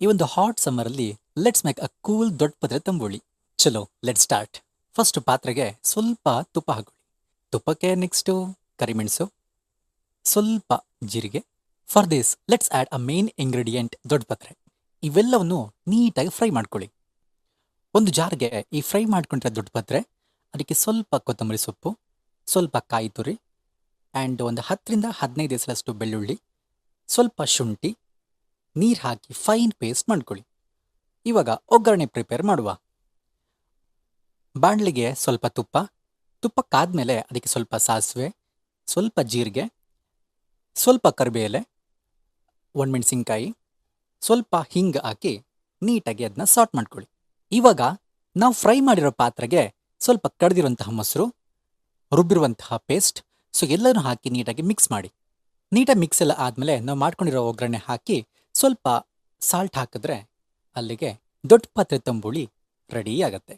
ಈ ಒಂದು ಹಾಟ್ ಸಮ್ಮರಲ್ಲಿ ಲೆಟ್ಸ್ ಮೇಕ್ ಅ ಕೂಲ್ ದೊಡ್ಡ ಪತ್ರೆ ತಂಬುಳಿ. ಚಲೋ ಲೆಟ್ ಸ್ಟಾರ್ಟ್. ಫಸ್ಟ್ ಪಾತ್ರೆಗೆ ಸ್ವಲ್ಪ ತುಪ್ಪ ಹಾಕೊಳ್ಳಿ. ತುಪ್ಪಕ್ಕೆ ನೆಕ್ಸ್ಟು ಕರಿಮೆಣಸು, ಸ್ವಲ್ಪ ಜೀರಿಗೆ. For this let's add a main ingredient ದೊಡ್ಡ ಪತ್ರೆ. ಇವೆಲ್ಲವನ್ನು ನೀಟಾಗಿ ಫ್ರೈ ಮಾಡ್ಕೊಳ್ಳಿ. ಒಂದು ಜಾರ್ಗೆ ಈ ಫ್ರೈ ಮಾಡ್ಕೊಂಡಿರೋ ದೊಡ್ಡ ಪತ್ರೆ, ಅದಕ್ಕೆ ಸ್ವಲ್ಪ ಕೊತ್ತಂಬರಿ ಸೊಪ್ಪು, ಸ್ವಲ್ಪ ಕಾಯಿ ತುರಿ ಆ್ಯಂಡ್ ಒಂದು 10-15 ಎಸಳಷ್ಟು ಬೆಳ್ಳುಳ್ಳಿ, ಸ್ವಲ್ಪ ಶುಂಠಿ, ನೀರು ಹಾಕಿ ಫೈನ್ ಪೇಸ್ಟ್ ಮಾಡ್ಕೊಳ್ಳಿ. ಇವಾಗ ಒಗ್ಗರಣೆ ಪ್ರಿಪೇರ್ ಮಾಡುವ. ಬಾಣಲಿಗೆ ಸ್ವಲ್ಪ ತುಪ್ಪಕ್ಕಾದ್ಮೇಲೆ ಅದಕ್ಕೆ ಸ್ವಲ್ಪ ಸಾಸಿವೆ, ಸ್ವಲ್ಪ ಜೀರಿಗೆ, ಸ್ವಲ್ಪ ಕರಿಬೇಲೆ, ಒಣಮೆಣಸಿನ್ಕಾಯಿ, ಸ್ವಲ್ಪ ಹಿಂಗ್ ಹಾಕಿ ನೀಟಾಗಿ ಅದನ್ನ ಸಾಟ್ ಮಾಡ್ಕೊಳ್ಳಿ. ಇವಾಗ ನಾವು ಫ್ರೈ ಮಾಡಿರೋ ಪಾತ್ರೆಗೆ ಸ್ವಲ್ಪ ಕಡ್ದಿರುವಂತಹ ಮೊಸರು, ರುಬ್ಬಿರುವಂತಹ ಪೇಸ್ಟ್, ಸೊ ಎಲ್ಲನೂ ಹಾಕಿ ನೀಟಾಗಿ ಮಿಕ್ಸ್ ಮಾಡಿ. ನೀಟಾಗಿ ಮಿಕ್ಸ್ ಎಲ್ಲ ಆದಮೇಲೆ ನಾವು ಮಾಡ್ಕೊಂಡಿರೋ ಒಗ್ಗರಣೆ ಹಾಕಿ ಸ್ವಲ್ಪ ಸಾಲ್ಟ್ ಹಾಕಿದ್ರೆ ಅಲ್ಲಿಗೆ ದೊಡ್ಡ ಪಾತ್ರೆ ತಂಬುಳಿ ರೆಡಿ ಆಗತ್ತೆ.